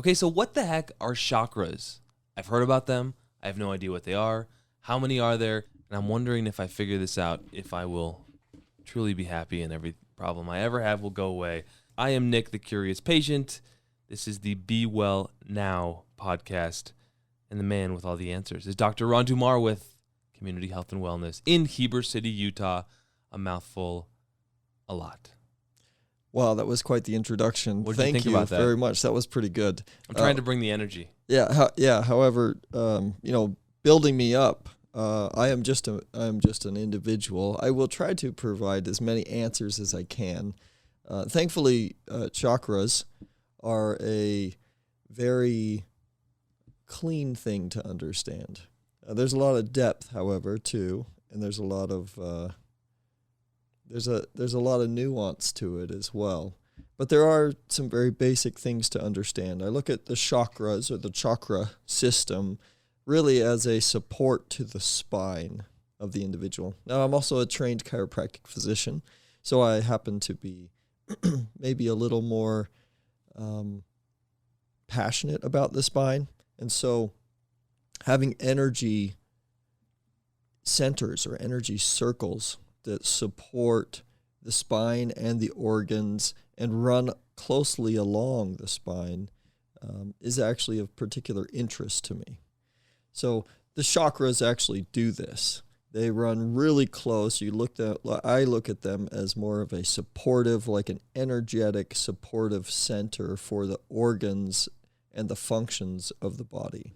Okay, so what the heck are chakras? I've heard about them. I have no idea what they are. How many are there? And I'm wondering if I figure this out, if I will truly be happy and every problem I ever have will go away. I am Nick, the Curious Patient. This is the Be Well Now podcast. And the man with all the answers is Dr. Ron Dumar with Community Health and Wellness in Heber City, Utah. A mouthful, a lot. Wow, that was quite the introduction. What did you think Thank you about that? very much. That was pretty good. I'm trying to bring the energy. Yeah. However, building me up, I am just an individual. I will try to provide as many answers as I can. Thankfully, chakras are a very clean thing to understand. There's a lot of depth, however, too, and there's a lot of there's a lot of nuance to it as well. But there are some very basic things to understand. I look at the chakras or the chakra system really as a support to the spine of the individual. Now, I'm also a trained chiropractic physician, so I happen to be maybe a little more passionate about the spine. And so having energy centers or energy circles that support the spine and the organs and run closely along the spine is actually of particular interest to me. So the chakras actually do this. They run really close. I look at them as more of a supportive, like an energetic supportive center for the organs and the functions of the body.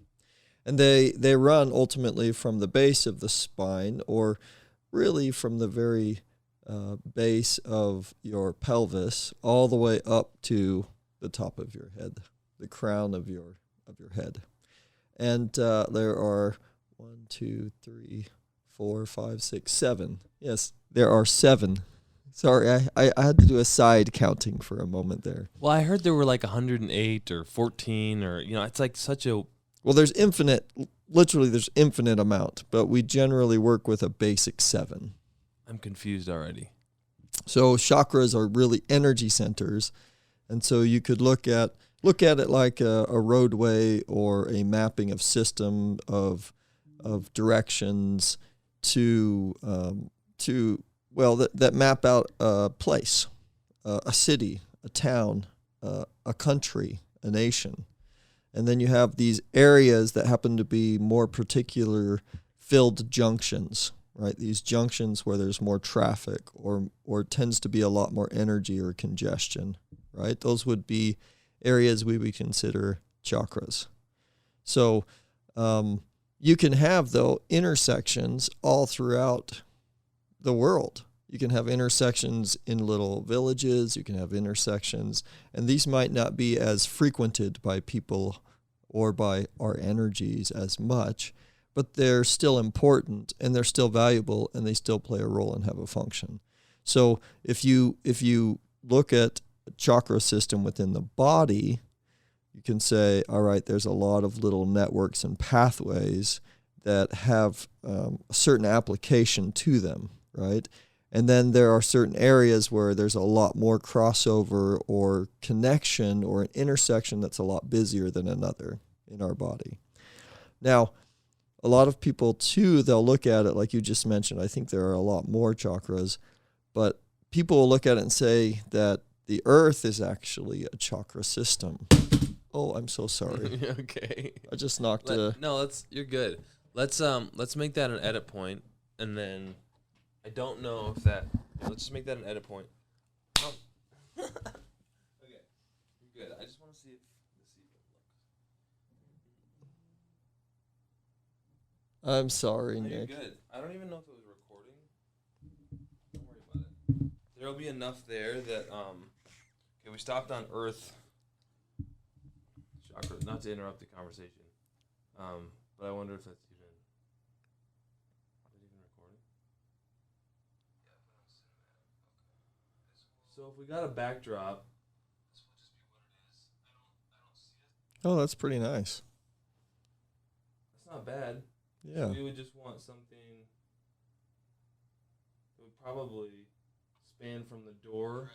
And they run ultimately from the base of the spine, or really from the very base of your pelvis all the way up to the top of your head, the crown of your head. And there are 1, 2, 3, 4, 5, 6, 7. Yes, there are 7. Sorry, I had to do a side counting for a moment there. Well, I heard there were like 108 or 14 or, it's like such a... Well, there's infinite amount, but we generally work with a basic 7. I'm confused already. So chakras are really energy centers, and so you could look at it like a roadway or a mapping of system of directions that map out a place, a city, a town, a country, a nation. And then you have these areas that happen to be more particular filled junctions, right? These junctions where there's more traffic or tends to be a lot more energy or congestion, right? Those would be areas we would consider chakras. So you can have, though, intersections all throughout the world. You can have intersections in little villages. You can have intersections, and these might not be as frequented by people or by our energies as much, but they're still important and they're still valuable and they still play a role and have a function. So if you look at a chakra system within the body, you can say, all right, there's a lot of little networks and pathways that have a certain application to them, right? And then there are certain areas where there's a lot more crossover or connection or an intersection that's a lot busier than another in our body. Now, a lot of people, too, they'll look at it like you just mentioned. I think there are a lot more chakras, but people will look at it and say that the earth is actually a chakra system. Oh, I'm so sorry. Okay. I just knocked you're good. Let's make that an edit point, and then I don't know if that. Let's just make that an edit point. Oh. Okay, you're good. I just want to see if I'm sorry, No, Nick. you're good. I don't even know if it was recording. Don't worry about it. There'll be enough there that okay, we stopped on Earth. Chakra, not to interrupt the conversation. But I wonder if that's even recording. So if we got a backdrop, this will just be what it is. I don't see it. Oh, that's pretty nice. That's not bad. Yeah. So we would just want something that would probably span from the door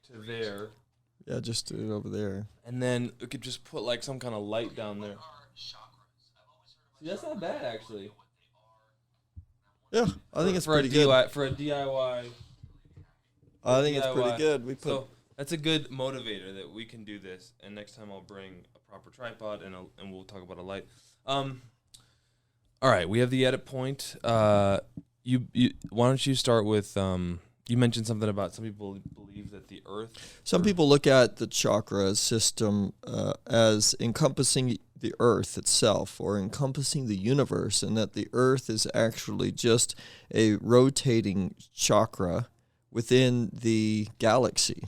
to there. Yeah, just do it over there. And then we could just put like some kind of light down there. See, that's not bad actually. Yeah, I think it's For pretty good. For a DIY. I think it's pretty good. So that's a good motivator that we can do this. And next time I'll bring a proper tripod and we'll talk about a light. All right, we have the edit point. Why don't you start with you mentioned something about some people believe that the earth. Some people look at the chakra system as encompassing the earth itself or encompassing the universe, and that the earth is actually just a rotating chakra within the galaxy.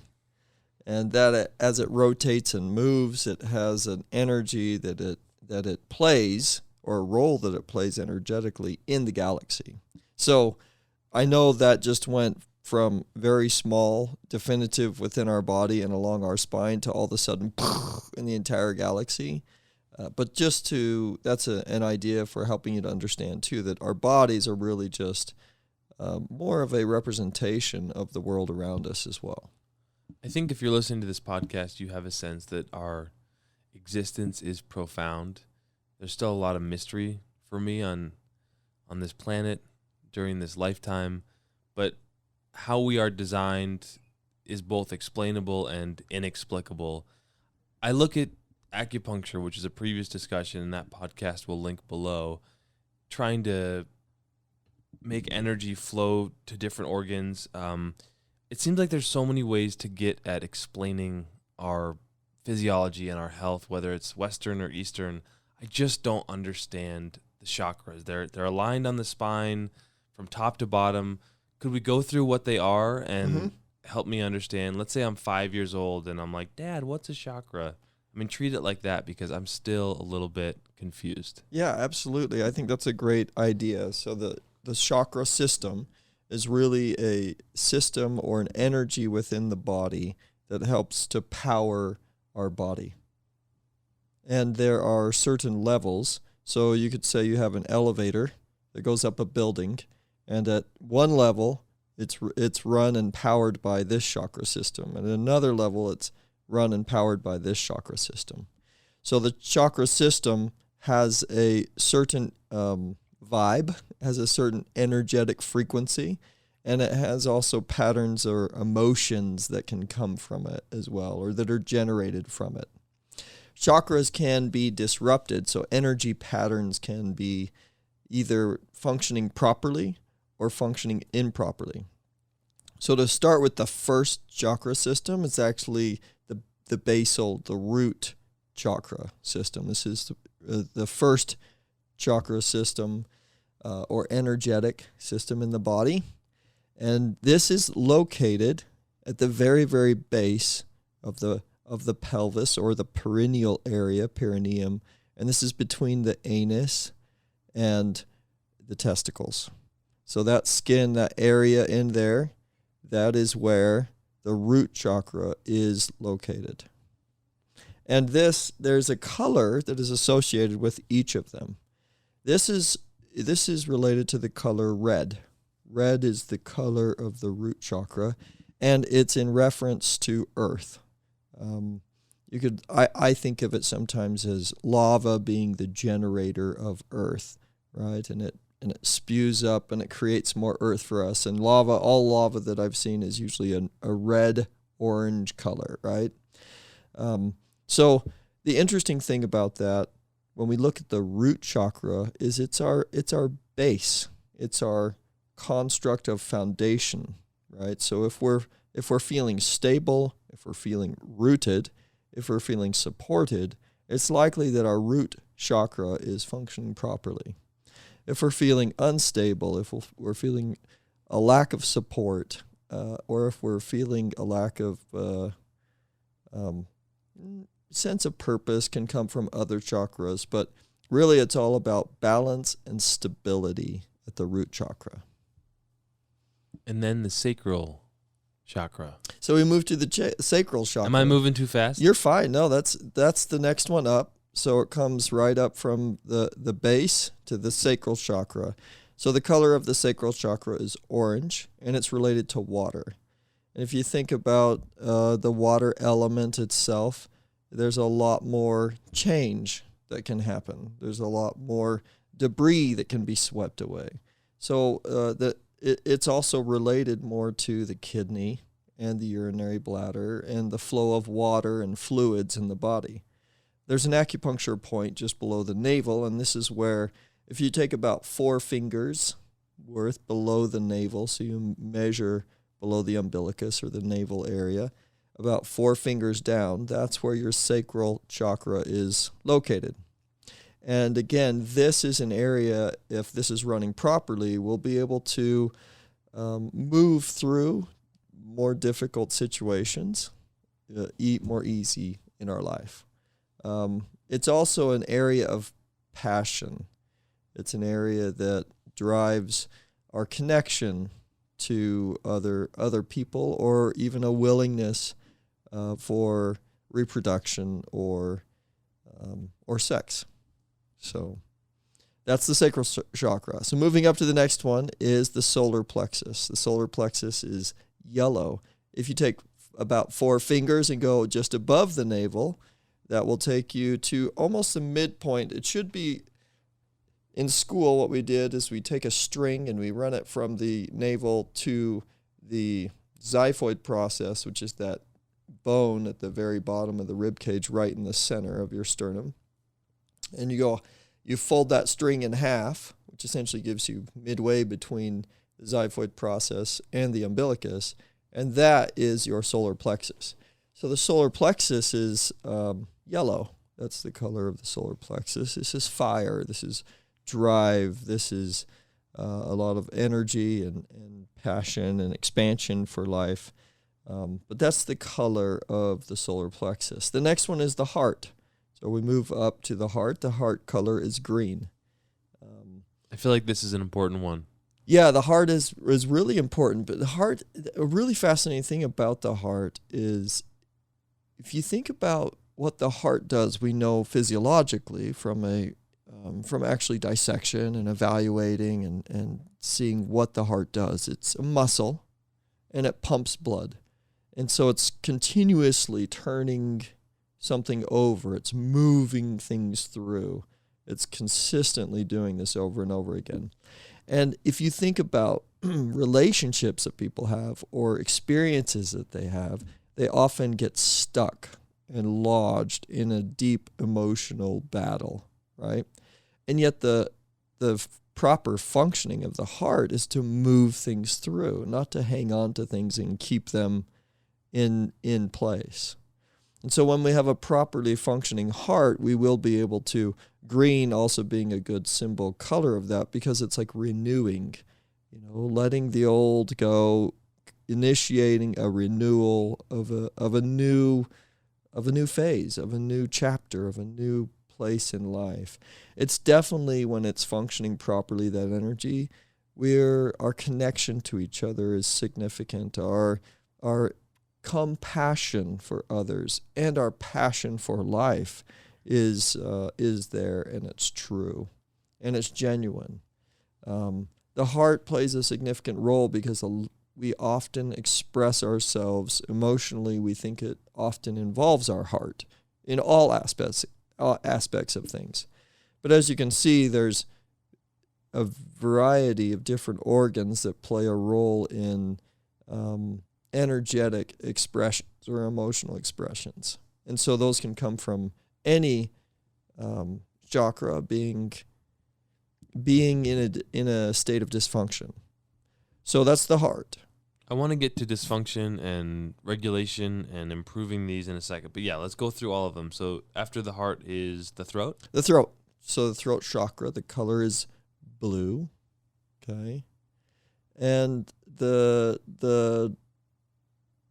And that as it rotates and moves, it has an energy that it plays, or a role that it plays energetically in the galaxy. So I know that just went from very small, definitive within our body and along our spine to all of a sudden in the entire galaxy. But that's an idea for helping you to understand too, that our bodies are really just more of a representation of the world around us as well. I think if you're listening to this podcast, you have a sense that our existence is profound. There's still a lot of mystery for me on this planet during this lifetime, but how we are designed is both explainable and inexplicable. I look at acupuncture, which is a previous discussion, and that podcast will link below, trying to make energy flow to different organs. It seems like there's so many ways to get at explaining our physiology and our health, whether it's Western or Eastern. I just don't understand the chakras. They're aligned on the spine from top to bottom. Could we go through what they are and help me understand? Let's say I'm 5 years old and I'm like, Dad, what's a chakra? I mean, treat it like that because I'm still a little bit confused. Yeah, absolutely. I think that's a great idea. So the chakra system is really a system or an energy within the body that helps to power our body. And there are certain levels. So you could say you have an elevator that goes up a building, and at one level, it's run and powered by this chakra system. And at another level, it's run and powered by this chakra system. So the chakra system has a certain vibe, has a certain energetic frequency, and it has also patterns or emotions that can come from it as well, or that are generated from it. Chakras can be disrupted, so energy patterns can be either functioning properly or functioning improperly. So to start with the first chakra system, it's actually the basal, the root chakra system. This is the first chakra system or energetic system in the body. And this is located at the very, very base of the pelvis, or the perineal area, perineum. And this is between the anus and the testicles. So that skin, that area in there, that is where the root chakra is located. And there's a color that is associated with each of them. This is related to the color red. Red is the color of the root chakra, and it's in reference to earth. I think of it sometimes as lava being the generator of earth, right? And it spews up and it creates more earth for us. And all lava that I've seen is usually a red-orange color, right? So the interesting thing about that, when we look at the root chakra, is it's our base. It's our construct of foundation, right? So if we're feeling stable, if we're feeling rooted, if we're feeling supported, it's likely that our root chakra is functioning properly. If we're feeling unstable, if we're feeling a lack of support, or if we're feeling a lack of sense of purpose, can come from other chakras, but really it's all about balance and stability at the root chakra. And then the sacral chakra. So we move to the sacral chakra. Am I moving too fast? You're fine. No, that's the next one up. So it comes right up from the base to the sacral chakra. So the color of the sacral chakra is orange, and it's related to water. And if you think about the water element itself, there's a lot more change that can happen. There's a lot more debris that can be swept away. So it's also related more to the kidney and the urinary bladder and the flow of water and fluids in the body. There's an acupuncture point just below the navel, and this is where if you take about 4 fingers worth below the navel, so you measure below the umbilicus or the navel area, about 4 fingers down, that's where your sacral chakra is located. And again, this is an area, if this is running properly, we'll be able to move through more difficult situations, eat more easy in our life. It's also an area of passion. It's an area that drives our connection to other people, or even a willingness for reproduction or sex. So that's the sacral chakra. So moving up to the next one is the solar plexus. The solar plexus is yellow. If you take about 4 fingers and go just above the navel, that will take you to almost the midpoint. It should be, in school, what we did is we take a string and we run it from the navel to the xiphoid process, which is that bone at the very bottom of the rib cage right in the center of your sternum. And you fold that string in half, which essentially gives you midway between the xiphoid process and the umbilicus, and that is your solar plexus. So the solar plexus is yellow. That's the color of the solar plexus. This is fire. This is drive. This is a lot of energy and passion and expansion for life. But that's the color of the solar plexus. The next one is the heart. So we move up to the heart. The heart color is green. I feel like this is an important one. Yeah, the heart is really important. But the heart, a really fascinating thing about the heart is, if you think about what the heart does, we know physiologically from actually dissection and evaluating and seeing what the heart does. It's a muscle, and it pumps blood. And so it's continuously turning something over. It's moving things through. It's consistently doing this over and over again. And if you think about relationships that people have or experiences that they have, they often get stuck and lodged in a deep emotional battle, right? And yet the proper functioning of the heart is to move things through, not to hang on to things and keep them in place. And so when we have a properly functioning heart, we will be able to, green also being a good symbol color of that, because it's like renewing, letting the old go, initiating a renewal of a new phase, of a new chapter, of a new place in life. It's definitely, when it's functioning properly, that energy, our connection to each other is significant. Our compassion for others and our passion for life is there, and it's true, and it's genuine. The heart plays a significant role because we often express ourselves emotionally. We think it often involves our heart in all aspects of things. But as you can see, there's a variety of different organs that play a role in energetic expressions or emotional expressions. And so those can come from any chakra being in a state of dysfunction. So that's the heart. I want to get to dysfunction and regulation and improving these in a second. But yeah, let's go through all of them. So after the heart is the throat? The throat. So the throat chakra, the color is blue. Okay. And the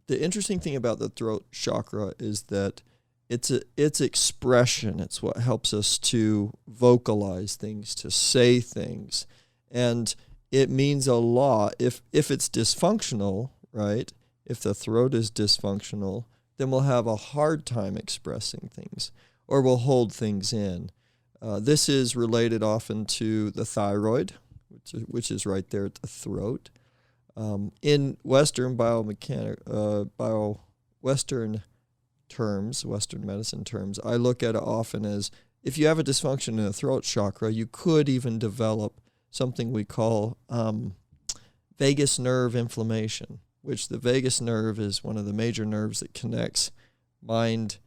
interesting thing about the throat chakra is that it's expression. It's what helps us to vocalize things, to say things. And it means a lot. If it's dysfunctional, right? If the throat is dysfunctional, then we'll have a hard time expressing things, or we'll hold things in. This is related often to the thyroid, which is right there at the throat. In Western Western medicine terms, I look at it often as if you have a dysfunction in the throat chakra, you could even develop something we call vagus nerve inflammation, which the vagus nerve is one of the major nerves that connects the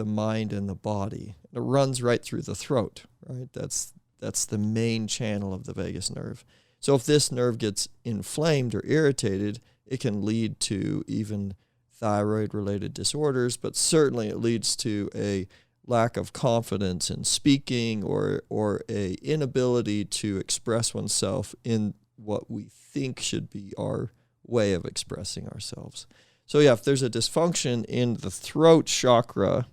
mind and the body. It runs right through the throat, right? That's the main channel of the vagus nerve. So if this nerve gets inflamed or irritated, it can lead to even thyroid-related disorders, but certainly it leads to a lack of confidence in speaking or a inability to express oneself in what we think should be our way of expressing ourselves. So yeah, if there's a dysfunction in the throat chakra,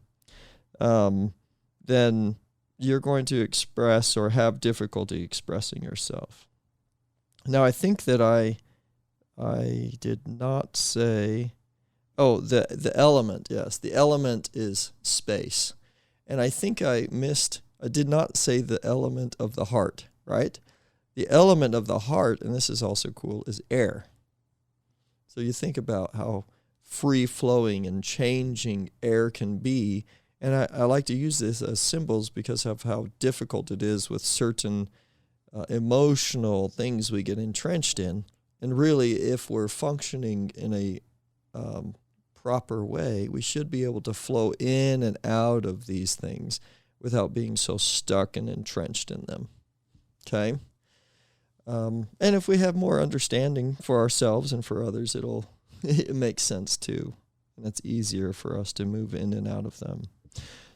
then you're going to express or have difficulty expressing yourself. Now, I think that I did not say, the element, yes. The element is space. And I think I did not say the element of the heart, right? The element of the heart, and this is also cool, is air. So you think about how free-flowing and changing air can be. And I like to use this as symbols because of how difficult it is with certain emotional things we get entrenched in. And really, if we're functioning in a proper way, we should be able to flow in and out of these things without being so stuck and entrenched in them. Okay? And if we have more understanding for ourselves and for others, it makes sense too. And it's easier for us to move in and out of them.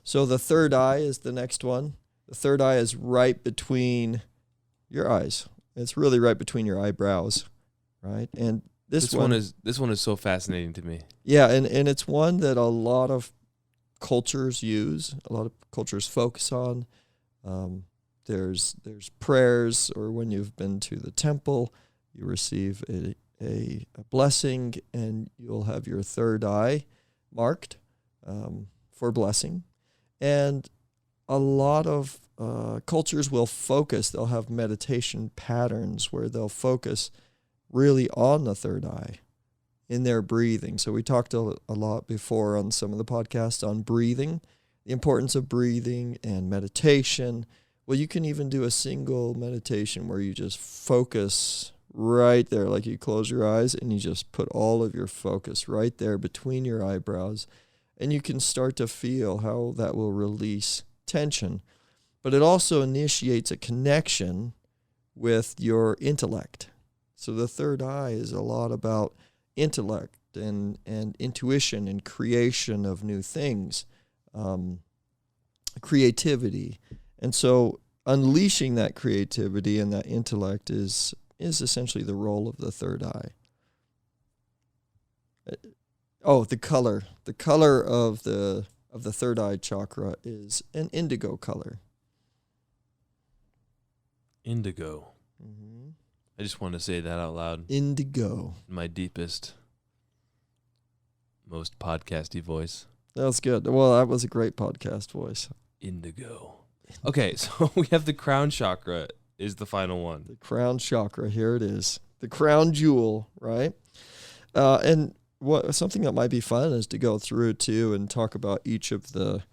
So the third eye is the next one. The third eye is right between your eyes. It's really right between your eyebrows, right? And this one is so fascinating to me. Yeah, and it's one that a lot of cultures use, a lot of cultures focus on. There's prayers, or when you've been to the temple, you receive a blessing, and you'll have your third eye marked for blessing. And a lot of cultures will focus. They'll have meditation patterns where they'll focus really on the third eye in their breathing. So we talked a lot before on some of the podcasts on breathing, the importance of breathing and meditation. Well, you can even do a single meditation where you just focus right there, like you close your eyes and you just put all of your focus right there between your eyebrows, and you can start to feel how that will release tension. But it also initiates a connection with your intellect. So the third eye is a lot about intellect and intuition and creation of new things, creativity. And so unleashing that creativity and that intellect is essentially the role of the third eye. The color. The color of the third eye chakra is an indigo color. Indigo. Mm-hmm. I just want to say that out loud. Indigo. In my deepest, most podcasty voice. That's good. Well, that was a great podcast voice. Indigo. Okay, so we have the crown chakra is the final one. The crown chakra, here it is. The crown jewel, right? And something that might be fun is to go through too and talk about each of the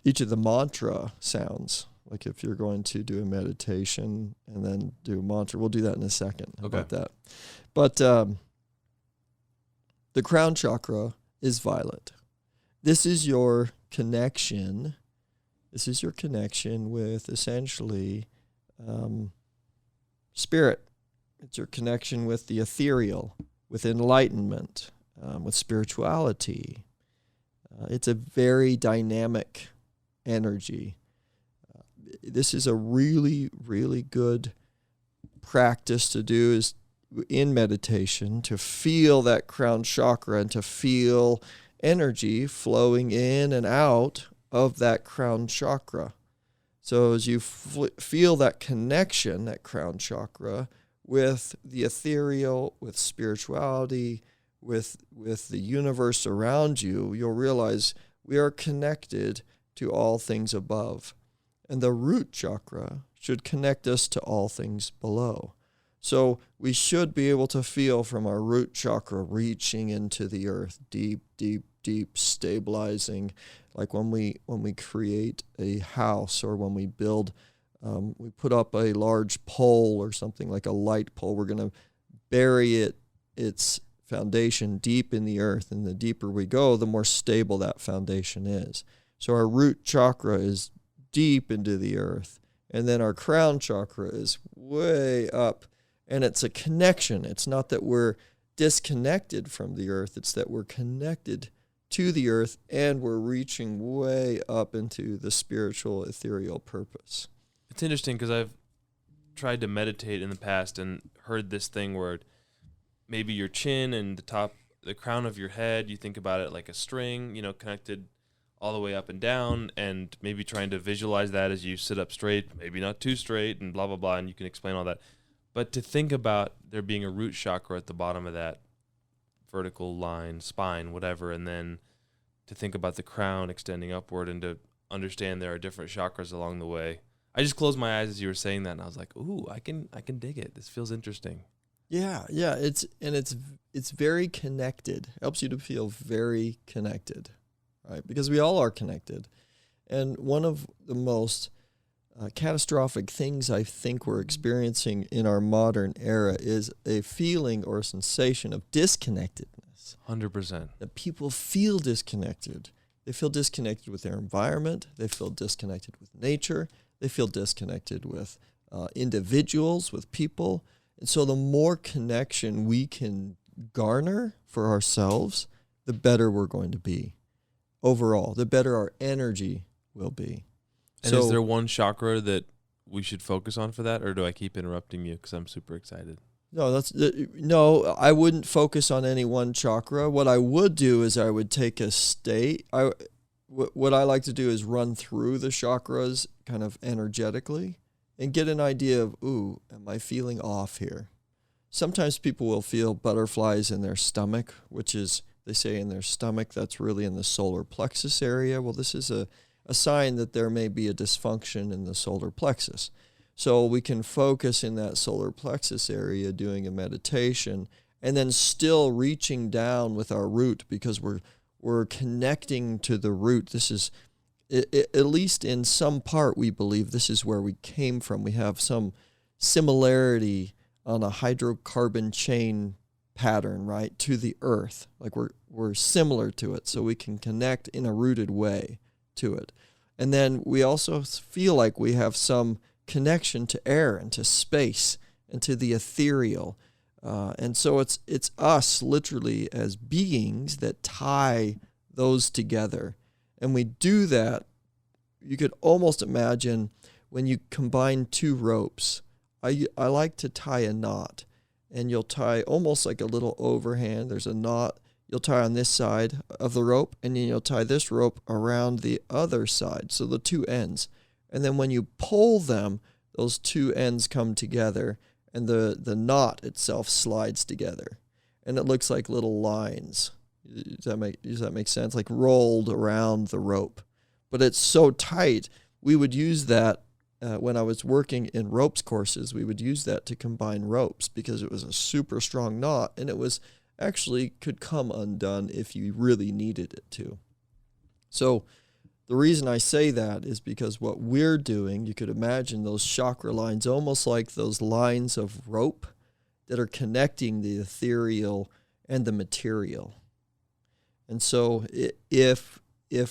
mantra sounds. Like if you're going to do a meditation and then do a mantra, we'll do that in a second. How about that? But the crown chakra is violet. This is your connection. This is your connection with essentially spirit. It's your connection with the ethereal, with enlightenment, with spirituality. It's a very dynamic energy. This is a really, really good practice to do is in meditation, to feel that crown chakra and to feel energy flowing in and out of that crown chakra. So as you feel that connection, that crown chakra, with the ethereal, with spirituality, with the universe around you, you'll realize we are connected to all things above. And the root chakra should connect us to all things below. So we should be able to feel from our root chakra reaching into the earth, deep, deep, deep, stabilizing. Like when we create a house or when we build, we put up a large pole or something like a light pole. We're going to bury its foundation deep in the earth, and the deeper we go, the more stable that foundation is. So our root chakra is deep into the earth, and then our crown chakra is way up. And it's a connection. It's not that we're disconnected from the earth. It's that we're connected to the earth and we're reaching way up into the spiritual, ethereal purpose. It's interesting because I've tried to meditate in the past and heard this thing where maybe your chin and the crown of your head, you think about it like a string, connected all the way up and down, and maybe trying to visualize that as you sit up straight, maybe not too straight, and blah, blah, blah, and you can explain all that. But to think about there being a root chakra at the bottom of that vertical line, spine, whatever, and then to think about the crown extending upward and to understand there are different chakras along the way. I just closed my eyes as you were saying that, and I was like, ooh, I can dig it. This feels interesting. Yeah, it's very connected. It helps you to feel very connected, right? Because we all are connected. And one of the most catastrophic things I think we're experiencing in our modern era is a feeling or a sensation of disconnectedness. 100%. That people feel disconnected. They feel disconnected with their environment. They feel disconnected with nature. They feel disconnected with individuals, with people. And so the more connection we can garner for ourselves, the better we're going to be. Overall, the better our energy will be. And is there one chakra that we should focus on for that, or do I keep interrupting you because I'm super excited? No, I wouldn't focus on any one chakra. What I would do is I would take a state. What I like to do is run through the chakras kind of energetically and get an idea of, ooh, am I feeling off here? Sometimes people will feel butterflies in their stomach, which is, they say in their stomach, that's really in the solar plexus area. Well, this is a sign that there may be a dysfunction in the solar plexus. So we can focus in that solar plexus area doing a meditation and then still reaching down with our root, because we're connecting to the root. This is, at least in some part, we believe this is where we came from. We have some similarity on a hydrocarbon chain pattern, right, to the earth. Like we're similar to it, so we can connect in a rooted way to it. And then we also feel like we have some connection to air and to space and to the ethereal. And so it's us literally as beings that tie those together. And we do that, you could almost imagine when you combine two ropes. I like to tie a knot, and you'll tie almost like a little overhand. There's a knot you'll tie on this side of the rope, and then you'll tie this rope around the other side, so the two ends. And then when you pull them, those two ends come together, and the knot itself slides together. And it looks like little lines. Does that make sense? Like rolled around the rope. But it's so tight, we would use that when I was working in ropes courses, we would use that to combine ropes because it was a super strong knot, and it was actually could come undone if you really needed it to. So the reason I say that is because what we're doing, you could imagine those chakra lines almost like those lines of rope that are connecting the ethereal and the material. And so if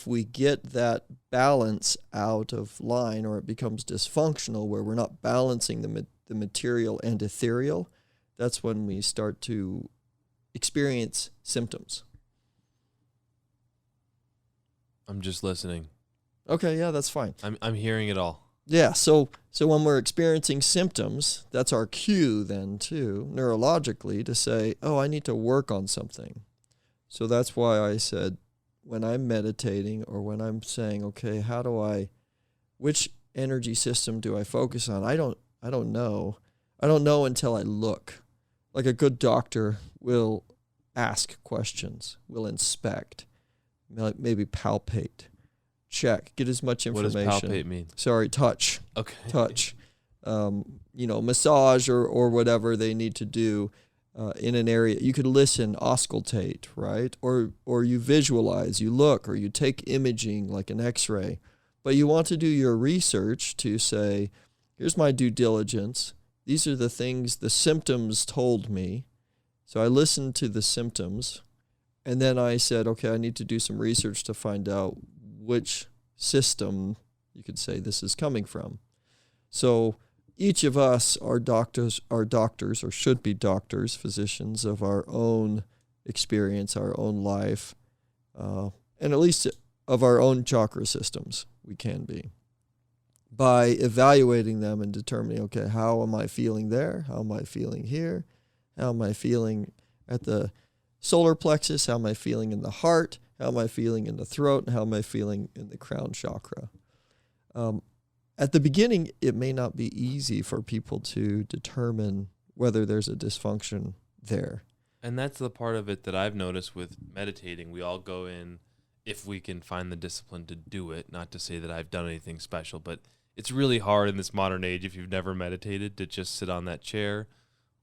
we get that balance out of line, or it becomes dysfunctional where we're not balancing the material and ethereal, that's when we start to experience symptoms. I'm just listening. Okay, yeah, that's fine. I'm hearing it all. Yeah, so when we're experiencing symptoms, that's our cue then too, neurologically, to say, oh, I need to work on something. So that's why I said when I'm meditating or when I'm saying, okay, which energy system do I focus on? I don't know. I don't know until I look. Like a good doctor will ask questions, will inspect, maybe palpate, check, get as much information. What does palpate mean? Sorry, touch. Okay. Touch. massage or whatever they need to do in an area. You could listen, auscultate, right? Or you visualize, you look, or you take imaging like an x-ray. But you want to do your research to say, here's my due diligence. These are the things the symptoms told me. So I listened to the symptoms, and then I said, okay, I need to do some research to find out which system you could say this is coming from. So each of us are doctors, or should be doctors, physicians of our own experience, our own life, and at least of our own chakra systems, we can be. By evaluating them and determining, okay, how am I feeling there? How am I feeling here? How am I feeling at the solar plexus? How am I feeling in the heart? How am I feeling in the throat? And how am I feeling in the crown chakra? At the beginning, it may not be easy for people to determine whether there's a dysfunction there. And that's the part of it that I've noticed with meditating. We all go in if we can find the discipline to do it. Not to say that I've done anything special, but it's really hard in this modern age, if you've never meditated, to just sit on that chair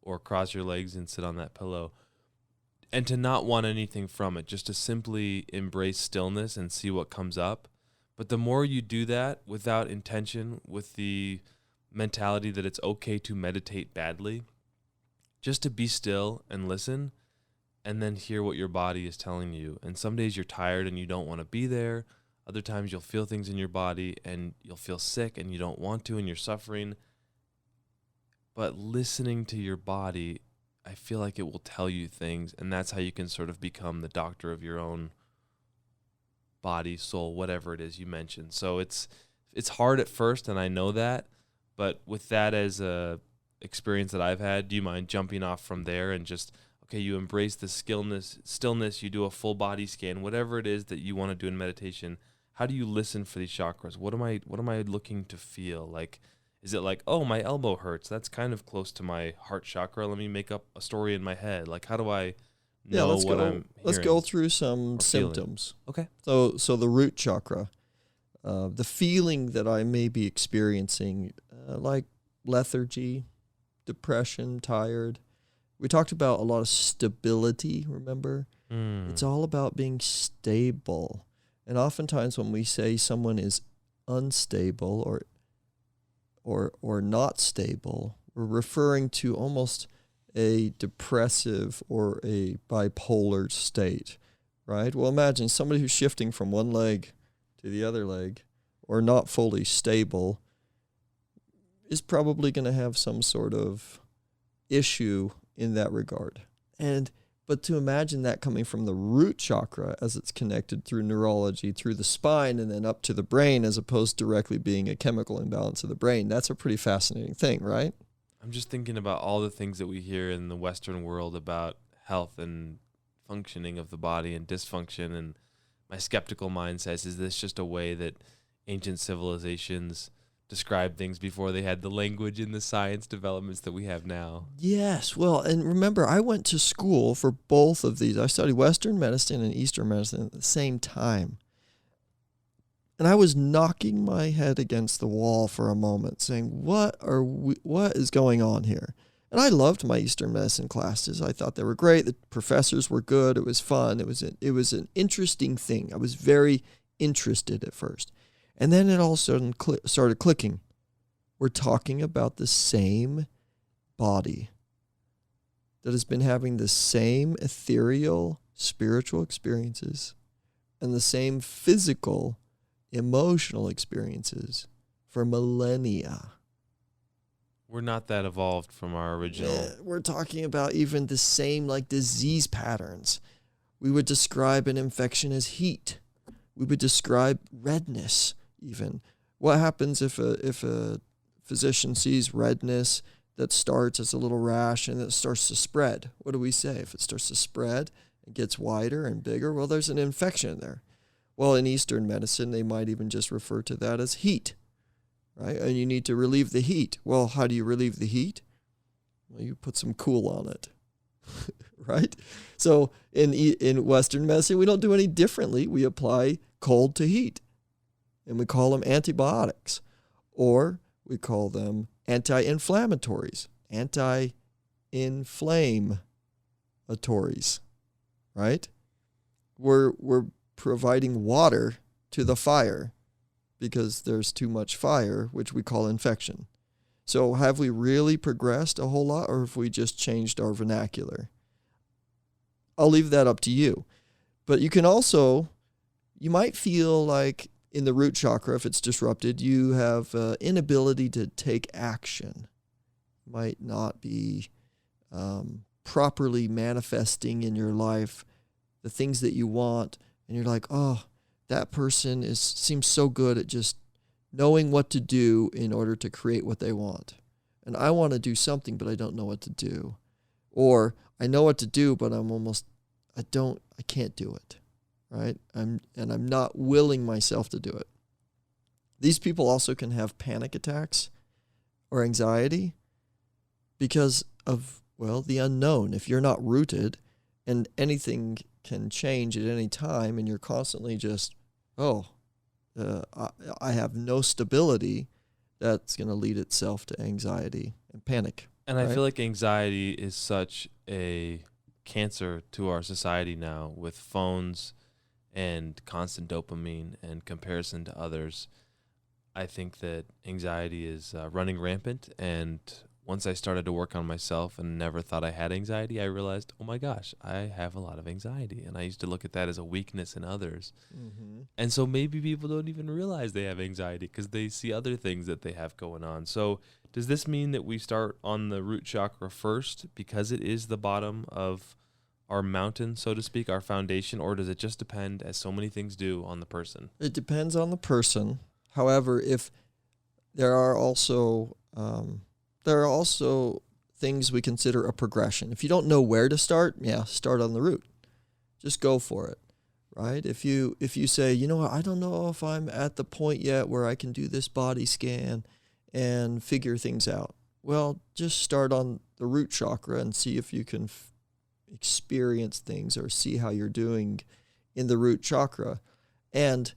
or cross your legs and sit on that pillow and to not want anything from it, just to simply embrace stillness and see what comes up. But the more you do that without intention, with the mentality that it's okay to meditate badly, just to be still and listen, and then hear what your body is telling you. And some days you're tired and you don't want to be there. Other times you'll feel things in your body and you'll feel sick and you don't want to and you're suffering. But listening to your body, I feel like it will tell you things, and that's how you can sort of become the doctor of your own body, soul, whatever it is you mentioned. So it's hard at first, and I know that, but with that as a experience that I've had, do you mind jumping off from there and just, okay, you embrace the stillness, you do a full body scan, whatever it is that you want to do in meditation. How do you listen for these chakras? What am I looking to feel? Like, is it like, oh, my elbow hurts, that's kind of close to my heart chakra, let me make up a story in my head? Like, how do I know what I'm hearing? Let's go through some symptoms. Okay. So the root chakra, the feeling that I may be experiencing, like lethargy, depression, tired. We talked about a lot of stability, remember? It's all about being stable. And oftentimes when we say someone is unstable or not stable, we're referring to almost a depressive or a bipolar state, right? Well, imagine somebody who's shifting from one leg to the other leg or not fully stable is probably going to have some sort of issue in that regard. But to imagine that coming from the root chakra as it's connected through neurology, through the spine, and then up to the brain, as opposed to directly being a chemical imbalance of the brain, that's a pretty fascinating thing, right? I'm just thinking about all the things that we hear in the Western world about health and functioning of the body and dysfunction, and my skeptical mind says, is this just a way that ancient civilizations describe things before they had the language and the science developments that we have now? Yes. Well, and remember, I went to school for both of these. I studied Western medicine and Eastern medicine at the same time. And I was knocking my head against the wall for a moment, saying, what is going on here? And I loved my Eastern medicine classes. I thought they were great. The professors were good. It was fun. It was an interesting thing. I was very interested at first. And then it all started clicking. We're talking about the same body that has been having the same ethereal spiritual experiences and the same physical emotional experiences for millennia. We're not that evolved from our original. Yeah, we're talking about even the same disease patterns. We would describe an infection as heat. We would describe redness even. What happens if a physician sees redness that starts as a little rash and it starts to spread? What do we say? If it starts to spread and gets wider and bigger, well, there's an infection there. Well, in Eastern medicine, they might even just refer to that as heat, right? And you need to relieve the heat. Well, how do you relieve the heat? Well, you put some cool on it, right? So in Western medicine, we don't do any differently. We apply cold to heat, and we call them antibiotics, or we call them anti-inflammatories, anti-inflammatories, right? We're providing water to the fire because there's too much fire, which we call infection. So have we really progressed a whole lot, or have we just changed our vernacular? I'll leave that up to you. But you can also, you might feel like in the root chakra, if it's disrupted, you have inability to take action. Might not be properly manifesting in your life the things that you want, and you're like, oh, that person seems so good at just knowing what to do in order to create what they want. And I want to do something, but I don't know what to do. Or I know what to do, but I can't do it, right? I'm not willing myself to do it. These people also can have panic attacks or anxiety because of, the unknown. If you're not rooted and anything can change at any time and you're constantly just, I have no stability, that's going to lead itself to anxiety and panic. And right? I feel like anxiety is such a cancer to our society now with phones and constant dopamine and comparison to others. I think that anxiety is running rampant, and once I started to work on myself and never thought I had anxiety, I realized, oh my gosh, I have a lot of anxiety. And I used to look at that as a weakness in others. Mm-hmm. And so maybe people don't even realize they have anxiety because they see other things that they have going on. So does this mean that we start on the root chakra first because it is the bottom of our mountain, so to speak, our foundation, or does it just depend, as so many things do, on the person? It depends on the person. However, if there are also things we consider a progression. If you don't know where to start, start on the root. Just go for it, right? If you say, I don't know if I'm at the point yet where I can do this body scan and figure things out. Well, just start on the root chakra and see if you can experience things or see how you're doing in the root chakra, and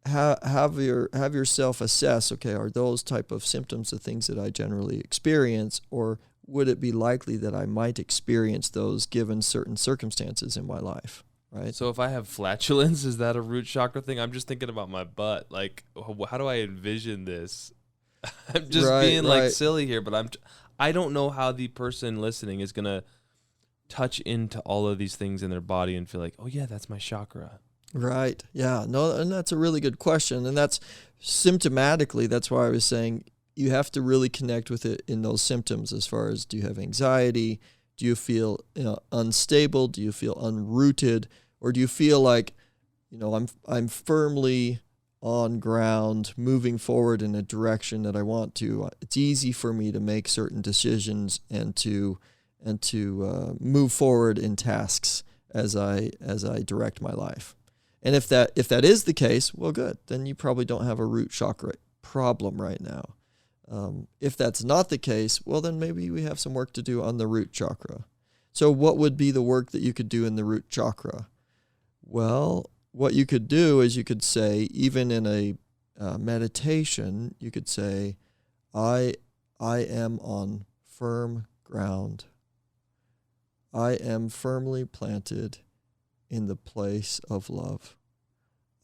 have yourself assess, okay, are those type of symptoms the things that I generally experience, or would it be likely that I might experience those given certain circumstances in my life, right? So if I have flatulence, is that a root chakra thing? I'm just thinking about my butt. Like, how do I envision this? I'm just being like silly here, but I don't know how the person listening is going to touch into all of these things in their body and feel like, oh yeah, that's my chakra. Right. Yeah. No, and that's a really good question. And that's symptomatically, that's why I was saying you have to really connect with it in those symptoms as far as, do you have anxiety? Do you feel unstable? Do you feel unrooted? Or do you feel like, I'm firmly on ground, moving forward in a direction that I want to? It's easy for me to make certain decisions and to move forward in tasks as I direct my life. And if that is the case, well, good. Then you probably don't have a root chakra problem right now. If that's not the case, well, then maybe we have some work to do on the root chakra. So what would be the work that you could do in the root chakra? Well, what you could do is you could say, even in a meditation, you could say, I am on firm ground. I am firmly planted in the place of love.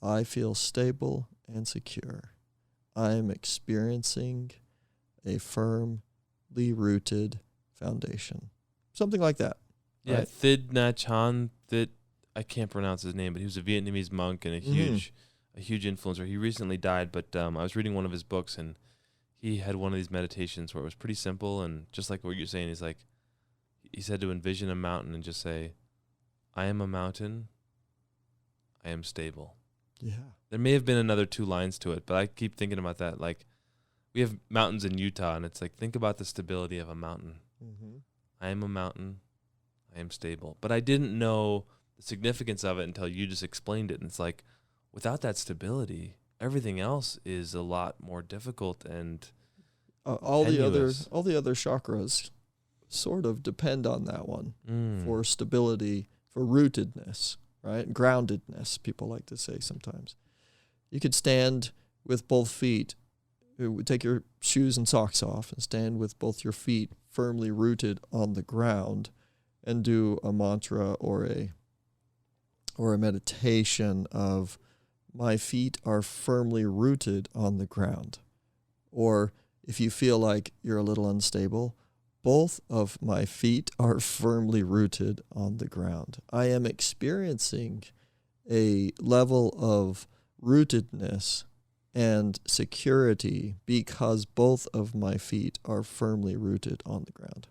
I feel stable and secure. I am experiencing a firmly rooted foundation. Something like that. Yeah, right? Thich Nhat Hanh, I can't pronounce his name, but he was a Vietnamese monk and a huge influencer. He recently died, but I was reading one of his books, and he had one of these meditations where it was pretty simple, and just like what you're saying, he said to envision a mountain and just say, I am a mountain. I am stable. Yeah. There may have been another 2 lines to it, but I keep thinking about that. Like, we have mountains in Utah, and it's like, think about the stability of a mountain. Mm-hmm. I am a mountain. I am stable. But I didn't know the significance of it until you just explained it. And it's like, without that stability, everything else is a lot more difficult and all the other chakras sort of depend on that one for stability, for rootedness, right? Groundedness, people like to say sometimes. You could stand with both feet take your shoes and socks off and stand with both your feet firmly rooted on the ground and do a mantra or a meditation of my feet are firmly rooted on the ground. Or if you feel like you're a little unstable, both of my feet are firmly rooted on the ground. I am experiencing a level of rootedness and security because both of my feet are firmly rooted on the ground.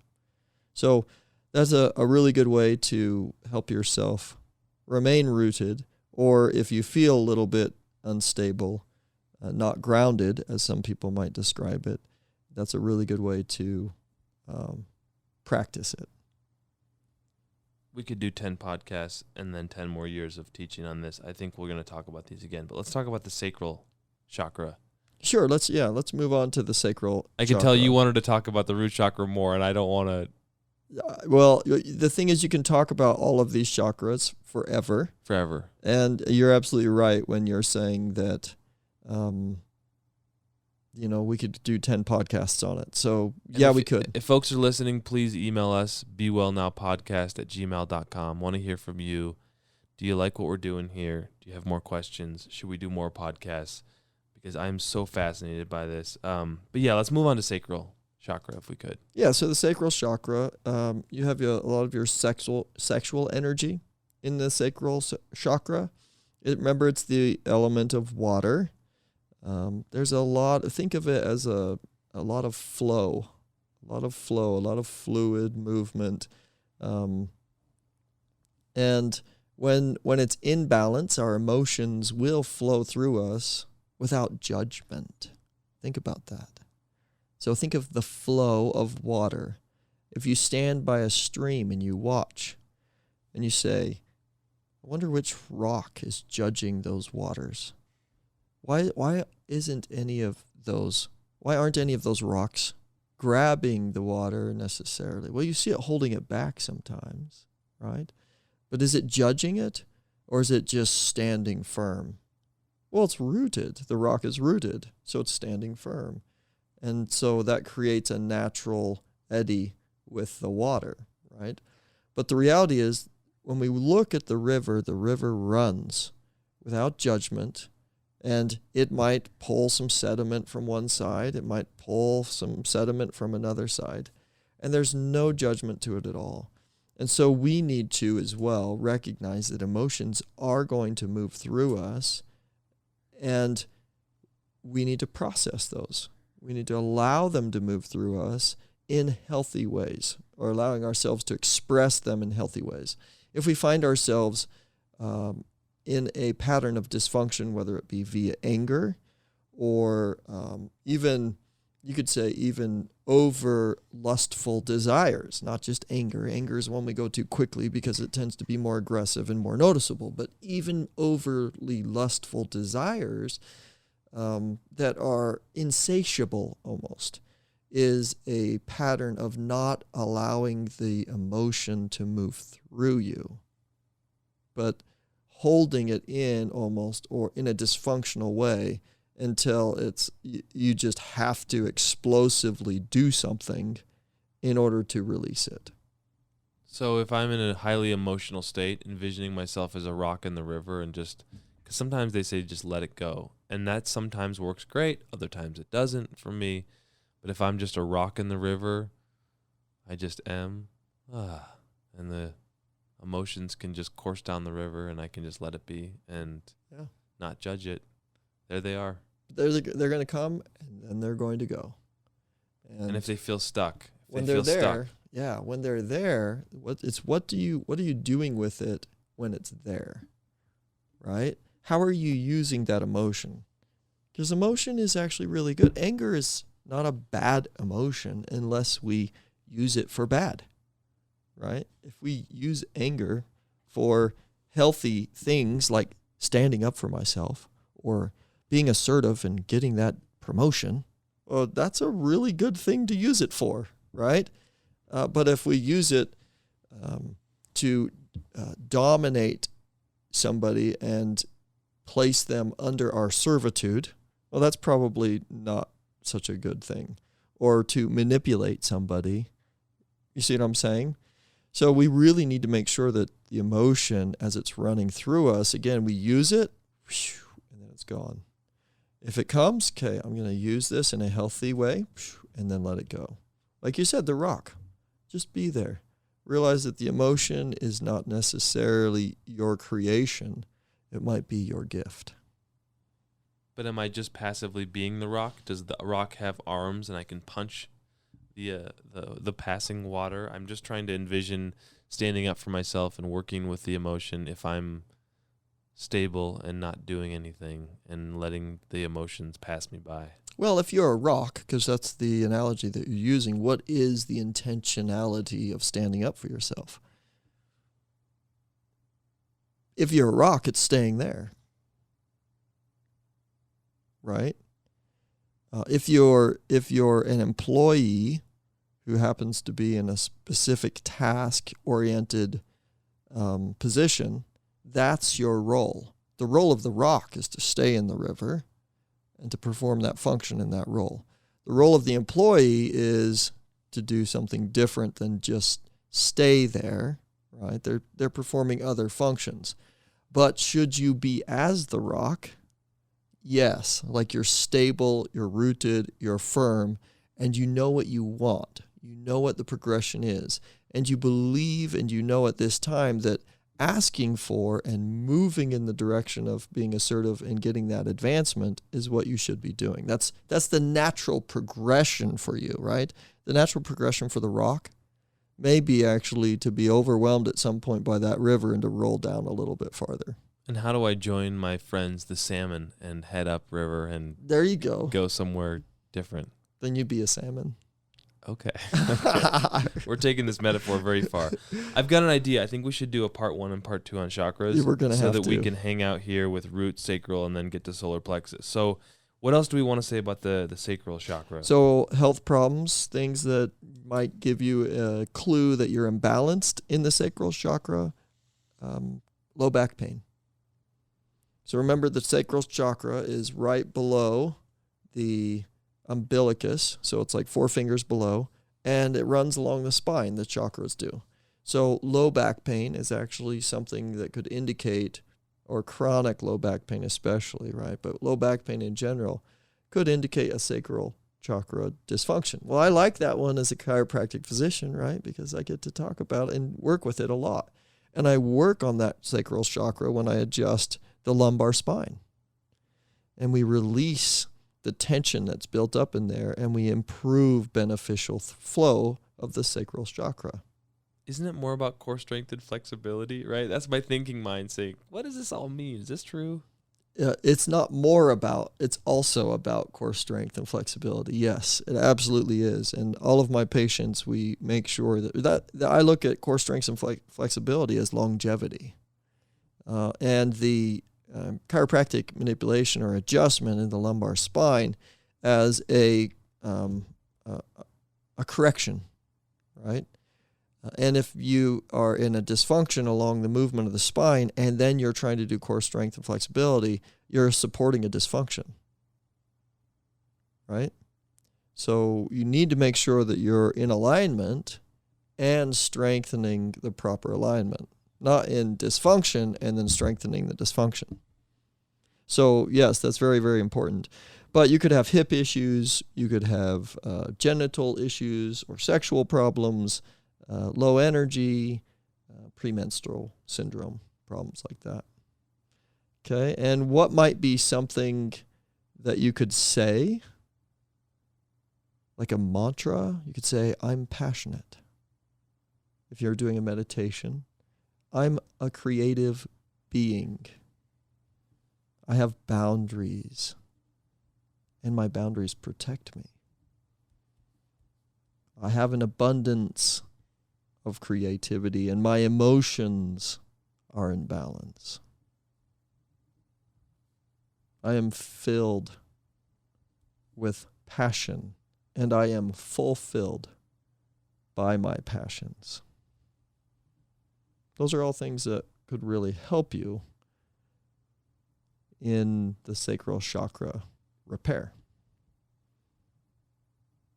So that's a really good way to help yourself remain rooted, or if you feel a little bit unstable, not grounded, as some people might describe it, that's a really good way to practice it. We could do 10 podcasts and then 10 more years of teaching on this. I think we're going to talk about these again, but let's talk about the sacral chakra. Sure, let's move on to the sacral I can chakra. tell you wanted to talk about the root chakra more, and I don't want to. Well, the thing is, you can talk about all of these chakras forever. Forever. And you're absolutely right when you're saying that, we could do 10 podcasts on it. So, we could. If folks are listening, please email us, bewellnowpodcast@gmail.com. Want to hear from you. Do you like what we're doing here? Do you have more questions? Should we do more podcasts? Because I'm so fascinated by this. But let's move on to sacral chakra if we could. Yeah, so the sacral chakra, you have a lot of your sexual energy in the sacral chakra. Remember, it's the element of water. There's think of it as a lot of flow, a lot of fluid movement. And when it's in balance, our emotions will flow through us without judgment. Think about that. So think of the flow of water. If you stand by a stream and you watch and you say, I wonder which rock is judging those waters. Why aren't any of those rocks grabbing the water necessarily? Well, you see it holding it back sometimes, right? But is it judging it, or is it just standing firm? Well, it's rooted. The rock is rooted, so it's standing firm. And so that creates a natural eddy with the water, right? But the reality is, when we look at the river runs without judgment, and it might pull some sediment from one side, it might pull some sediment from another side, and there's no judgment to it at all. And so we need to, as well, recognize that emotions are going to move through us, and we need to process those. We need to allow them to move through us in healthy ways, or allowing ourselves to express them in healthy ways. If we find ourselves in a pattern of dysfunction, whether it be via anger or even over lustful desires, not just anger. Anger is one we go to quickly because it tends to be more aggressive and more noticeable, but even overly lustful desires that are insatiable almost is a pattern of not allowing the emotion to move through you, but holding it in almost, or in a dysfunctional way, until you just have to explosively do something in order to release it. So if I'm in a highly emotional state, envisioning myself as a rock in the river, and because sometimes they say just let it go, and that sometimes works great, other times it doesn't for me. But if I'm just a rock in the river, I just am, and the emotions can just course down the river, and I can just let it be and not judge it. There they are. They're going to come, and then they're going to go. And if they feel stuck, when they're there, what are you doing with it when it's there, right? How are you using that emotion? Because emotion is actually really good. Anger is not a bad emotion unless we use it for bad, right? If we use anger for healthy things like standing up for myself or being assertive and getting that promotion, well, that's a really good thing to use it for, right? But if we use it to dominate somebody and place them under our servitude, well, that's probably not such a good thing. Or to manipulate somebody. You see what I'm saying? So we really need to make sure that the emotion, as it's running through us, again, we use it, and then it's gone. If it comes, okay, I'm going to use this in a healthy way, and then let it go. Like you said, the rock. Just be there. Realize that the emotion is not necessarily your creation. It might be your gift. But am I just passively being the rock? Does the rock have arms and I can punch the passing water? I'm just trying to envision standing up for myself and working with the emotion if I'm stable and not doing anything and letting the emotions pass me by. Well, if you're a rock, because that's the analogy that you're using, what is the intentionality of standing up for yourself? If you're a rock, it's staying there. Right? If you're an employee who happens to be in a specific task-oriented position, that's your role. The role of the rock is to stay in the river and to perform that function in that role. The role of the employee is to do something different than just stay there, right? They're performing other functions. But should you be as the rock? Yes, like you're stable, you're rooted, you're firm, and you know what you want. You know what the progression is. And you believe and you know at this time that asking for and moving in the direction of being assertive and getting that advancement is what you should be doing. That's the natural progression for you, right? The natural progression for the rock may be actually to be overwhelmed at some point by that river and to roll down a little bit farther. And how do I join my friends, the salmon, and head up river and there you go somewhere different? Then you'd be a salmon. Okay. We're taking this metaphor very far. I've got an idea. I think we should do a part 1 and part 2 on chakras. We're gonna so have that to. We can hang out here with root, sacral, and then get to solar plexus. So what else do we want to say about the sacral chakra? So health problems, things that might give you a clue that you're imbalanced in the sacral chakra, low back pain. So remember, the sacral chakra is right below the umbilicus, so it's like 4 fingers below, and it runs along the spine, the chakras do. So low back pain is actually something that could indicate, or chronic low back pain especially, right? But low back pain in general could indicate a sacral chakra dysfunction. Well, I like that one as a chiropractic physician, right? Because I get to talk about it and work with it a lot. And I work on that sacral chakra when I adjust the lumbar spine. And we release the tension that's built up in there, and we improve beneficial flow of the sacral chakra. Isn't it more about core strength and flexibility, right? That's my thinking mind saying, what does this all mean? Is this true? It's not more about, it's also about core strength and flexibility. Yes, it absolutely is. And all of my patients, we make sure that I look at core strength and flexibility as longevity. And the chiropractic manipulation or adjustment in the lumbar spine as a correction, right? And if you are in a dysfunction along the movement of the spine and then you're trying to do core strength and flexibility, you're supporting a dysfunction, right? So you need to make sure that you're in alignment and strengthening the proper alignment, not in dysfunction and then strengthening the dysfunction. So yes, that's very, very important. But you could have hip issues, you could have genital issues or sexual problems, low energy, premenstrual syndrome, problems like that. Okay, and what might be something that you could say, like a mantra? You could say, I'm passionate. If you're doing a meditation, I'm a creative being. I have boundaries, and my boundaries protect me. I have an abundance of creativity, and my emotions are in balance. I am filled with passion, and I am fulfilled by my passions. Those are all things that could really help you in the sacral chakra repair.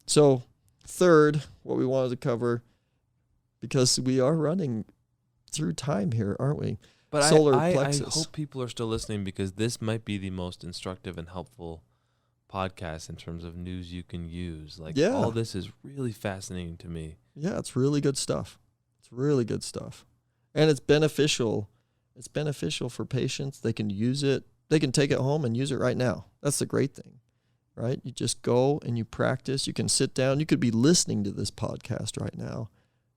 So third, what we wanted to cover, because we are running through time here, aren't we? But Solar I plexus. hope people are still listening, because this might be the most instructive and helpful podcast in terms of news you can use. Like, Yeah. all this is really fascinating to me. Yeah, it's really good stuff. It's really good stuff. And it's beneficial. It's beneficial for patients. They can use it. They can take it home and use it right now. That's the great thing, right? You just go and you practice. You can sit down. You could be listening to this podcast right now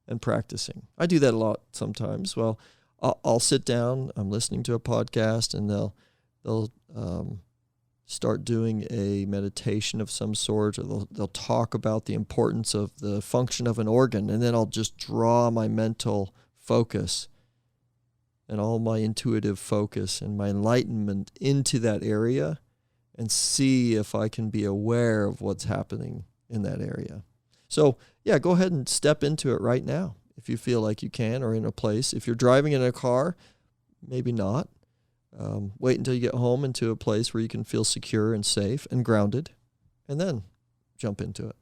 and practicing. I do that a lot sometimes. Well, I'll sit down. I'm listening to a podcast, and they'll start doing a meditation of some sort, or they'll talk about the importance of the function of an organ, and then I'll just draw my mental focus and all my intuitive focus and my enlightenment into that area, and see if I can be aware of what's happening in that area. So yeah, go ahead and step into it right now if you feel like you can, or in a place. If you're driving in a car, maybe not. Wait until you get home into a place where you can feel secure and safe and grounded, and then jump into it.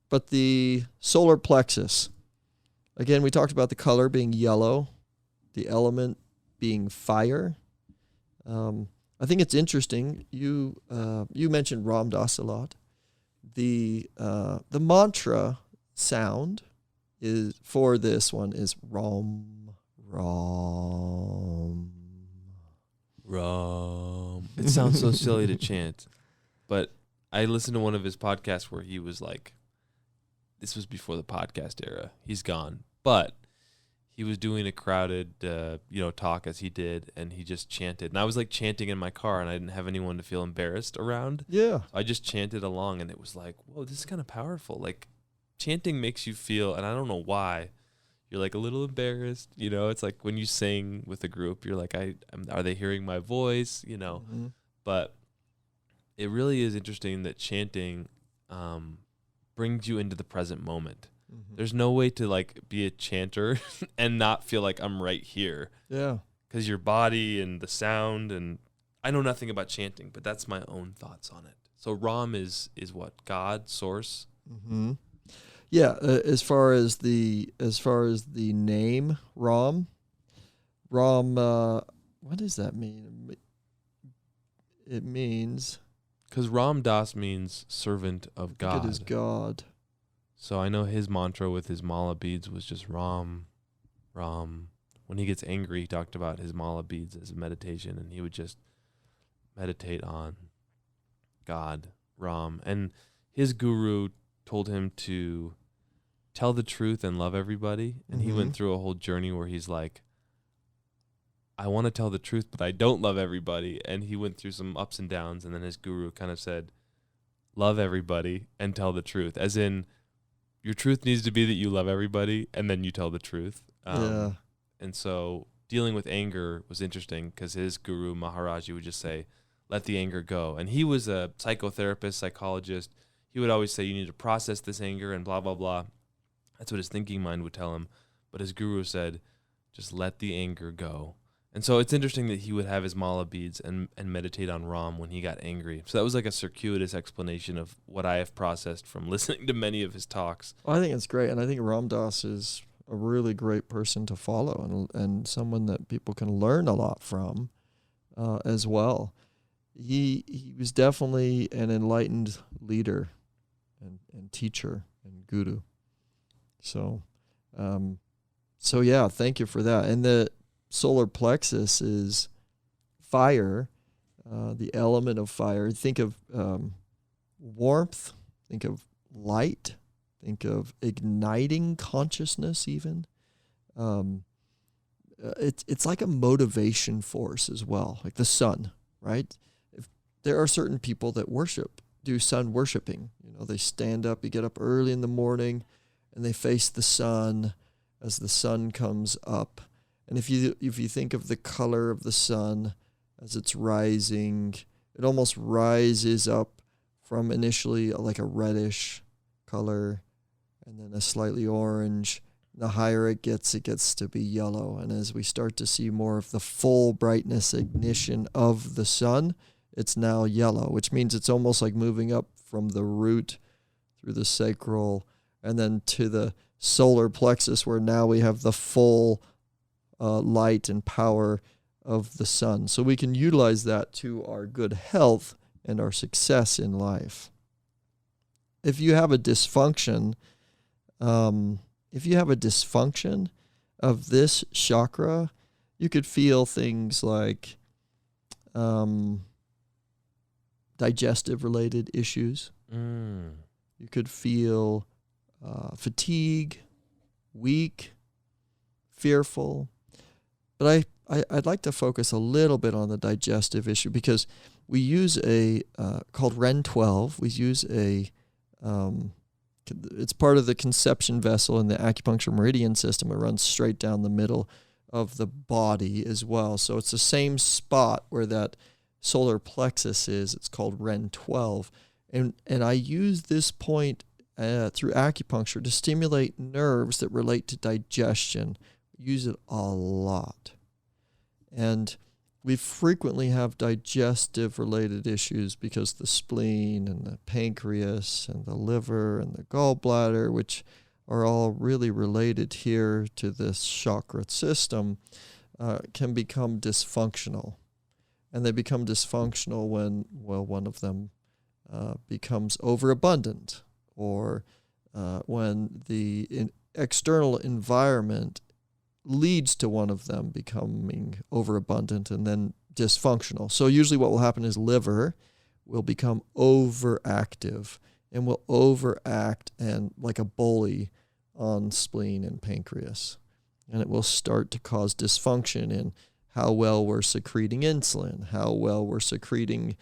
But the solar plexus, again, we talked about the color being yellow, the element being fire. I think it's interesting. You mentioned Ram Dass a lot. The mantra sound is for this one is Ram, Ram. Ram. It sounds so silly to chant, but I listened to one of his podcasts where he was like, this was before the podcast era. He's gone, but he was doing a crowded, talk as he did, and he just chanted. And I was like chanting in my car, and I didn't have anyone to feel embarrassed around. Yeah. I just chanted along, and it was like, whoa, this is kind of powerful. Like, chanting makes you feel, and I don't know why, you're like a little embarrassed. It's like when you sing with a group, you're like, are they hearing my voice? Mm-hmm. But it really is interesting that chanting brings you into the present moment. Mm-hmm. There's no way to like be a chanter and not feel like I'm right here. Yeah. Because your body and the sound, and I know nothing about chanting, but that's my own thoughts on it. So Ram is what? God, source? Mm-hmm. Yeah, as far as the name Ram, what does that mean? It means, because Ram Dass means servant of God. It is God. So I know his mantra with his mala beads was just Ram, Ram. When he gets angry, he talked about his mala beads as a meditation, and he would just meditate on God, Ram. And his guru told him to tell the truth and love everybody. And he went through a whole journey where he's like, I want to tell the truth, but I don't love everybody. And he went through some ups and downs. And then his guru kind of said, love everybody and tell the truth. As in, your truth needs to be that you love everybody, and then you tell the truth. Yeah. And so dealing with anger was interesting, because his guru, Maharaji, would just say, let the anger go. And he was a psychotherapist, psychologist. He would always say, you need to process this anger and blah, blah, blah. That's what his thinking mind would tell him. But his guru said, just let the anger go. And so it's interesting that he would have his mala beads and meditate on Ram when he got angry. So that was like a circuitous explanation of what I have processed from listening to many of his talks. Well, I think it's great. And I think Ram Dass is a really great person to follow, and someone that people can learn a lot from as well. He was definitely an enlightened leader and teacher and guru. So yeah, thank you for that. And the solar plexus is fire, the element of fire. Think of warmth, think of light, think of igniting consciousness even. It's like a motivation force as well, like the sun, right? If there are certain people that do sun worshiping. They stand up, you get up early in the morning, and they face the sun as the sun comes up. And if you think of the color of the sun as it's rising, it almost rises up from initially like a reddish color, and then a slightly orange. The higher it gets to be yellow. And as we start to see more of the full brightness ignition of the sun, it's now yellow, which means it's almost like moving up from the root through the sacral, and then to the solar plexus, where now we have the full light and power of the sun. So we can utilize that to our good health and our success in life. If you have a dysfunction, of this chakra, you could feel things like digestive related issues. You could feel fatigue, weak, fearful. But I'd like to focus a little bit on the digestive issue, because we use a called REN12. We use it's part of the conception vessel in the acupuncture meridian system. It runs straight down the middle of the body as well. So it's the same spot where that solar plexus is. It's called REN12. And I use this point through acupuncture to stimulate nerves that relate to digestion. Use it a lot. And we frequently have digestive related issues because the spleen and the pancreas and the liver and the gallbladder, which are all really related here to this chakra system, can become dysfunctional. And they become dysfunctional when, one of them becomes overabundant, or when the external environment leads to one of them becoming overabundant and then dysfunctional. So usually what will happen is liver will become overactive and will overact and like a bully on spleen and pancreas. And it will start to cause dysfunction in how well we're secreting insulin, how well we're secreting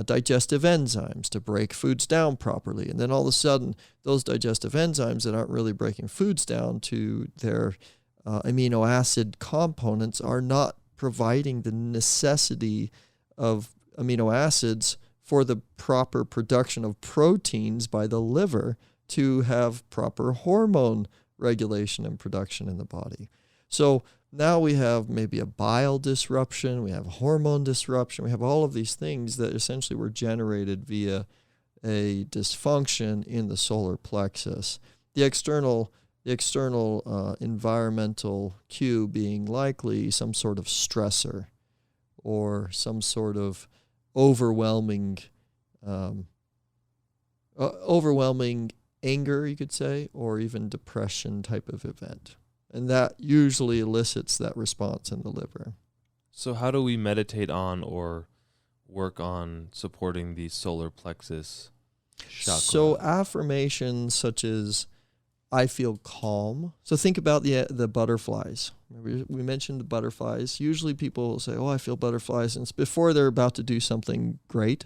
digestive enzymes to break foods down properly. And then all of a sudden, those digestive enzymes that aren't really breaking foods down to their amino acid components are not providing the necessity of amino acids for the proper production of proteins by the liver to have proper hormone regulation and production in the body. So now we have maybe a bile disruption, we have hormone disruption, we have all of these things that essentially were generated via a dysfunction in the solar plexus. The external environmental cue being likely some sort of stressor or some sort of overwhelming anger, you could say, or even depression type of event. And that usually elicits that response in the liver. So how do we meditate on or work on supporting the solar plexus chakra? So affirmations such as, I feel calm. So think about the butterflies. We mentioned the butterflies. Usually people will say, I feel butterflies. And it's before they're about to do something great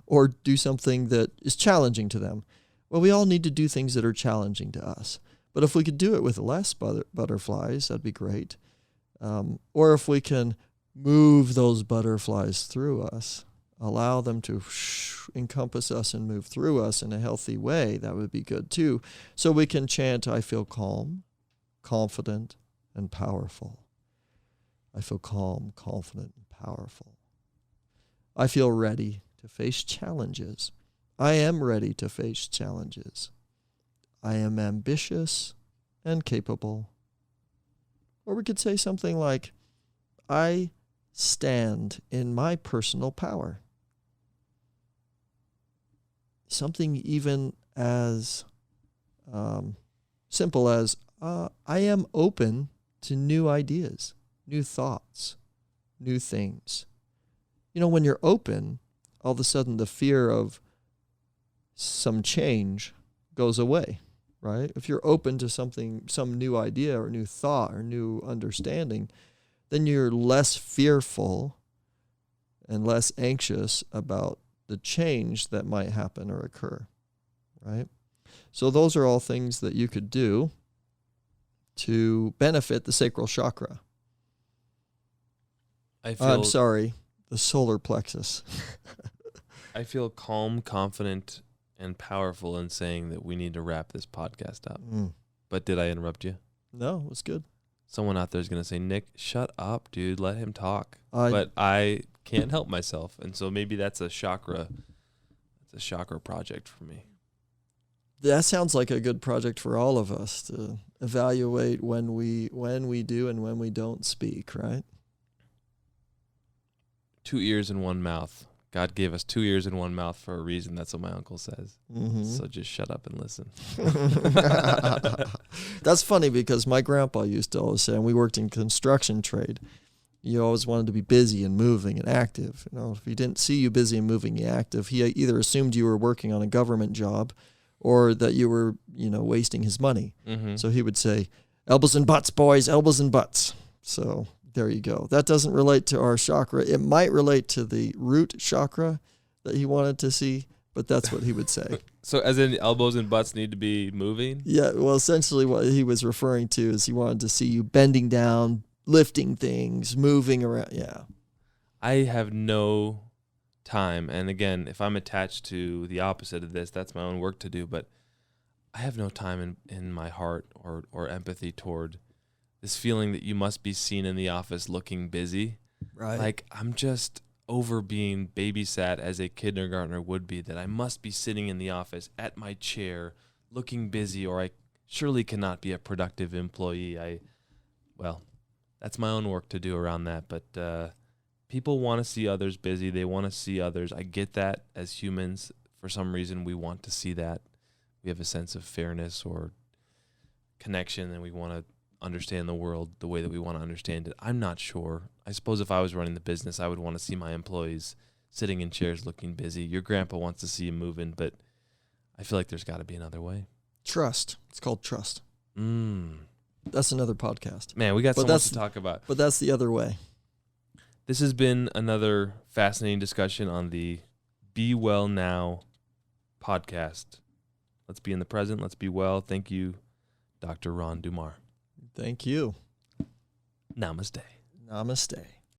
or do something that is challenging to them. Well, we all need to do things that are challenging to us. But if we could do it with less butterflies, that'd be great. Or if we can move those butterflies through us, allow them to encompass us and move through us in a healthy way, that would be good too. So we can chant, I feel calm, confident, and powerful. I feel calm, confident, and powerful. I feel ready to face challenges. I am ready to face challenges. I am ambitious and capable. Or we could say something like, I stand in my personal power. Something even as simple as, I am open to new ideas, new thoughts, new things. When you're open, all of a sudden the fear of some change goes away. Right? If you're open to something, some new idea or new thought or new understanding, then you're less fearful and less anxious about the change that might happen or occur. Right? So those are all things that you could do to benefit the sacral chakra. I'm sorry, the solar plexus. I feel calm, confident, and powerful in saying that we need to wrap this podcast up. But did I interrupt you? No, it was good. Someone out there is going to say, Nick, shut up, dude. Let him talk. But I can't help myself. And so maybe that's a chakra project for me. That sounds like a good project for all of us to evaluate when we do and when we don't speak, right? 2 ears and 1 mouth. God gave us 2 ears and 1 mouth for a reason. That's what my uncle says. Mm-hmm. So just shut up and listen. That's funny because my grandpa used to always say, and we worked in construction trade, you always wanted to be busy and moving and active. You know, if he didn't see you busy and moving and active, he either assumed you were working on a government job or that you were, wasting his money. Mm-hmm. So he would say, elbows and butts, boys, elbows and butts. So there you go. That doesn't relate to our chakra. It might relate to the root chakra that he wanted to see, but that's what he would say. So as in elbows and butts need to be moving? Yeah, well, essentially what he was referring to is he wanted to see you bending down, lifting things, moving around. Yeah. I have no time. And again, if I'm attached to the opposite of this, that's my own work to do. But I have no time in my heart or empathy toward this feeling that you must be seen in the office looking busy. Right. Like I'm just over being babysat as a kindergartner would be, that I must be sitting in the office at my chair looking busy, or I surely cannot be a productive employee. Well, that's my own work to do around that. But people want to see others busy. They want to see others. I get that as humans. For some reason, we want to see that. We have a sense of fairness or connection, and we want to understand the world the way that we want to understand it. I'm not sure. I suppose if I was running the business, I would want to see my employees sitting in chairs looking busy. Your grandpa wants to see you moving, but I feel like there's got to be another way. Trust. It's called trust. That's another podcast. Man, we got so much to talk about. But that's the other way. This has been another fascinating discussion on the Be Well Now podcast. Let's be in the present. Let's be well. Thank you, Dr. Ron Dumar. Thank you. Namaste. Namaste.